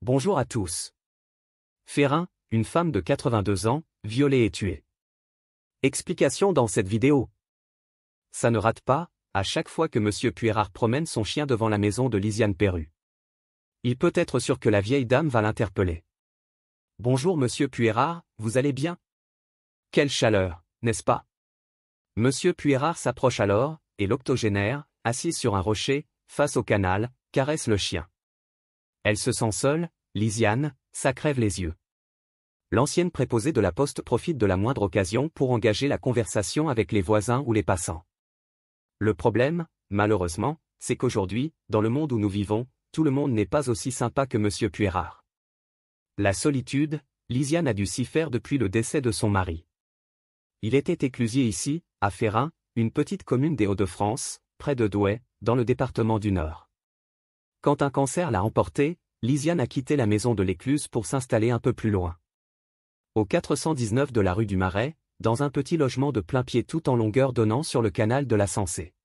Bonjour à tous. Ferrin, une femme de 82 ans, violée et tuée. Explication dans cette vidéo. Ça ne rate pas, à chaque fois que Monsieur Puérard promène son chien devant la maison de Lisiane Perru. Il peut être sûr que la vieille dame va l'interpeller. Bonjour Monsieur Puérard, vous allez bien? Quelle chaleur, n'est-ce pas? Monsieur Puérard s'approche alors, et l'octogénaire, assise sur un rocher, face au canal, caresse le chien. Elle se sent seule, Lisiane, ça crève les yeux. L'ancienne préposée de la poste profite de la moindre occasion pour engager la conversation avec les voisins ou les passants. Le problème, malheureusement, c'est qu'aujourd'hui, dans le monde où nous vivons, tout le monde n'est pas aussi sympa que Monsieur Puérard. La solitude, Lisiane a dû s'y faire depuis le décès de son mari. Il était éclusier ici, à Ferrin, une petite commune des Hauts-de-France, près de Douai, dans le département du Nord. Quand un cancer l'a emporté, Lisiane a quitté la maison de l'Écluse pour s'installer un peu plus loin. Au 419 de la rue du Marais, dans un petit logement de plain-pied tout en longueur donnant sur le canal de la Sensée.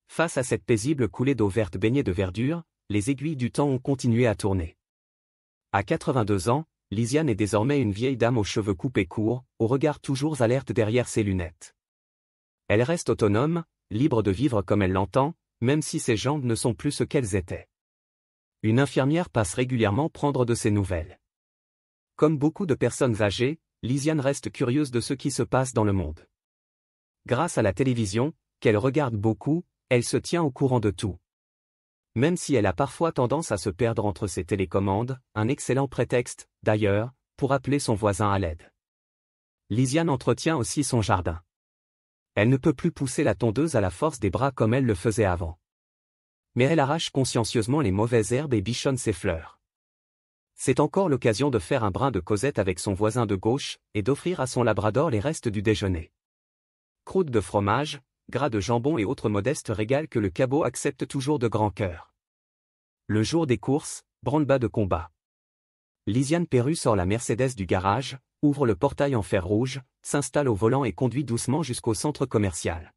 Face à cette paisible coulée d'eau verte baignée de verdure, les aiguilles du temps ont continué à tourner. À 82 ans, Lisiane est désormais une vieille dame aux cheveux coupés courts, au regard toujours alerte derrière ses lunettes. Elle reste autonome, libre de vivre comme elle l'entend, même si ses jambes ne sont plus ce qu'elles étaient. Une infirmière passe régulièrement prendre de ses nouvelles. Comme beaucoup de personnes âgées, Lisiane reste curieuse de ce qui se passe dans le monde. Grâce à la télévision, qu'elle regarde beaucoup, elle se tient au courant de tout. Même si elle a parfois tendance à se perdre entre ses télécommandes, un excellent prétexte, d'ailleurs, pour appeler son voisin à l'aide. Lisiane entretient aussi son jardin. Elle ne peut plus pousser la tondeuse à la force des bras comme elle le faisait avant. Mais elle arrache consciencieusement les mauvaises herbes et bichonne ses fleurs. C'est encore l'occasion de faire un brin de causette avec son voisin de gauche, et d'offrir à son labrador les restes du déjeuner. Croûtes de fromage, gras de jambon et autres modestes régals que le cabot accepte toujours de grand cœur. Le jour des courses, branle-bas de combat. Lisiane Perru sort la Mercedes du garage, ouvre le portail en fer rouge, s'installe au volant et conduit doucement jusqu'au centre commercial.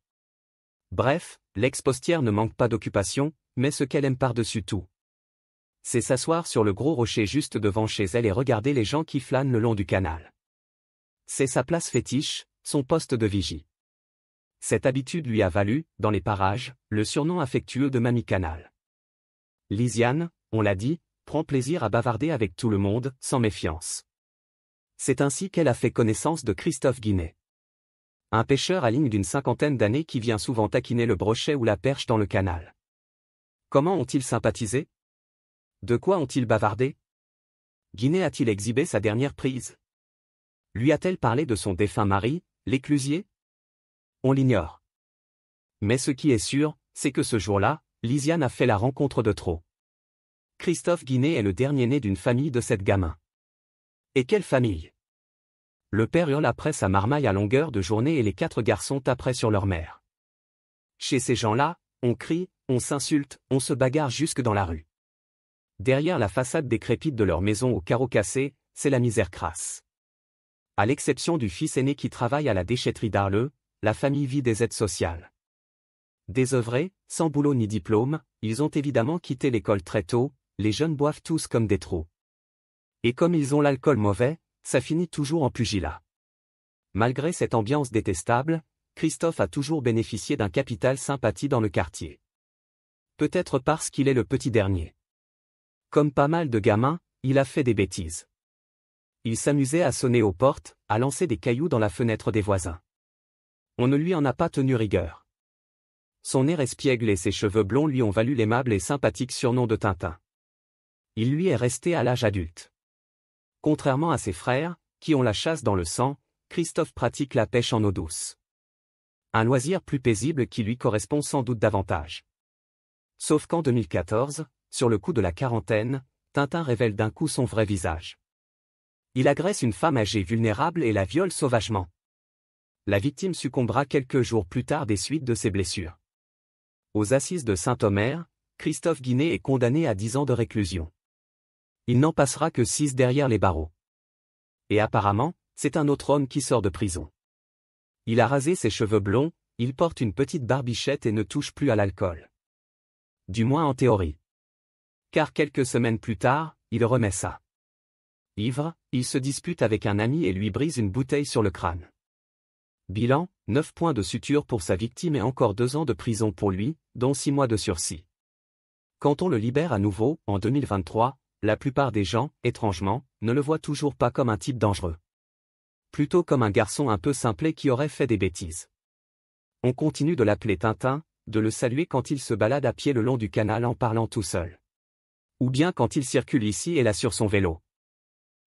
Bref, l'ex-postière ne manque pas d'occupation, mais ce qu'elle aime par-dessus tout, c'est s'asseoir sur le gros rocher juste devant chez elle et regarder les gens qui flânent le long du canal. C'est sa place fétiche, son poste de vigie. Cette habitude lui a valu, dans les parages, le surnom affectueux de Mamie Canal. Lisiane, on l'a dit, prend plaisir à bavarder avec tout le monde, sans méfiance. C'est ainsi qu'elle a fait connaissance de Christophe Guinet. Un pêcheur à ligne d'une cinquantaine d'années qui vient souvent taquiner le brochet ou la perche dans le canal. Comment ont-ils sympathisé? De quoi ont-ils bavardé? Guinet a-t-il exhibé sa dernière prise? Lui a-t-elle parlé de son défunt mari, l'éclusier? On l'ignore. Mais ce qui est sûr, c'est que ce jour-là, Lisiane a fait la rencontre de trop. Christophe Guinet est le dernier-né d'une famille de 7 gamins. Et quelle famille! Le père hurle après sa marmaille à longueur de journée et les 4 garçons taperaient sur leur mère. Chez ces gens-là, on crie, on s'insulte, on se bagarre jusque dans la rue. Derrière la façade décrépite de leur maison aux carreaux cassés, c'est la misère crasse. À l'exception du fils aîné qui travaille à la déchetterie d'Arleux, la famille vit des aides sociales. Désœuvrés, sans boulot ni diplôme, ils ont évidemment quitté l'école très tôt, les jeunes boivent tous comme des trous. Et comme ils ont l'alcool mauvais, ça finit toujours en pugilat. Malgré cette ambiance détestable, Christophe a toujours bénéficié d'un capital sympathie dans le quartier. Peut-être parce qu'il est le petit dernier. Comme pas mal de gamins, il a fait des bêtises. Il s'amusait à sonner aux portes, à lancer des cailloux dans la fenêtre des voisins. On ne lui en a pas tenu rigueur. Son air espiègle et ses cheveux blonds lui ont valu l'aimable et sympathique surnom de Tintin. Il lui est resté à l'âge adulte. Contrairement à ses frères, qui ont la chasse dans le sang, Christophe pratique la pêche en eau douce. Un loisir plus paisible qui lui correspond sans doute davantage. Sauf qu'en 2014, sur le coup de la quarantaine, Tintin révèle d'un coup son vrai visage. Il agresse une femme âgée vulnérable et la viole sauvagement. La victime succombera quelques jours plus tard des suites de ses blessures. Aux assises de Saint-Omer, Christophe Guinet est condamné à 10 ans de réclusion. Il n'en passera que 6 derrière les barreaux. Et apparemment, c'est un autre homme qui sort de prison. Il a rasé ses cheveux blonds, il porte une petite barbichette et ne touche plus à l'alcool. Du moins en théorie. Car quelques semaines plus tard, il remet ça. Ivre, il se dispute avec un ami et lui brise une bouteille sur le crâne. Bilan, 9 points de suture pour sa victime et encore 2 ans de prison pour lui, dont 6 mois de sursis. Quand on le libère à nouveau, en 2023, la plupart des gens, étrangement, ne le voient toujours pas comme un type dangereux. Plutôt comme un garçon un peu simplet qui aurait fait des bêtises. On continue de l'appeler Tintin, de le saluer quand il se balade à pied le long du canal en parlant tout seul. Ou bien quand il circule ici et là sur son vélo.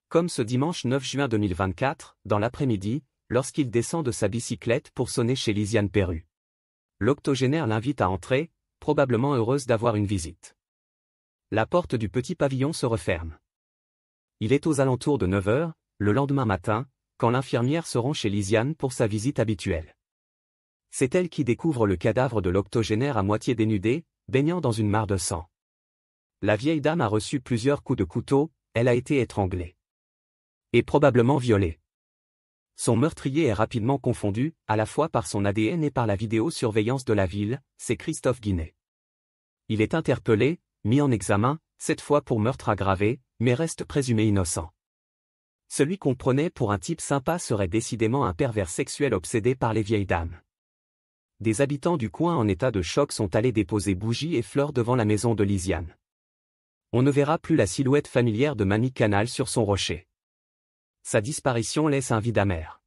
Comme ce dimanche 9 juin 2024, dans l'après-midi, lorsqu'il descend de sa bicyclette pour sonner chez Lisiane Perru. L'octogénaire l'invite à entrer, probablement heureuse d'avoir une visite. La porte du petit pavillon se referme. Il est aux alentours de 9 h, le lendemain matin, quand l'infirmière se rend chez Lisiane pour sa visite habituelle. C'est elle qui découvre le cadavre de l'octogénaire à moitié dénudé, baignant dans une mare de sang. La vieille dame a reçu plusieurs coups de couteau, elle a été étranglée. Et probablement violée. Son meurtrier est rapidement confondu, à la fois par son ADN et par la vidéosurveillance de la ville, c'est Christophe Guinet. Il est interpellé, mis en examen, cette fois pour meurtre aggravé, mais reste présumé innocent. Celui qu'on prenait pour un type sympa serait décidément un pervers sexuel obsédé par les vieilles dames. Des habitants du coin en état de choc sont allés déposer bougies et fleurs devant la maison de Lisiane. On ne verra plus la silhouette familière de Mamie Canal sur son rocher. Sa disparition laisse un vide amer.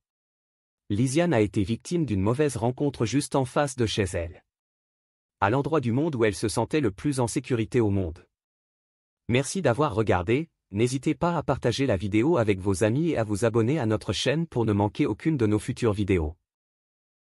Lisiane a été victime d'une mauvaise rencontre juste en face de chez elle. À l'endroit du monde où elle se sentait le plus en sécurité au monde. Merci d'avoir regardé, n'hésitez pas à partager la vidéo avec vos amis et à vous abonner à notre chaîne pour ne manquer aucune de nos futures vidéos.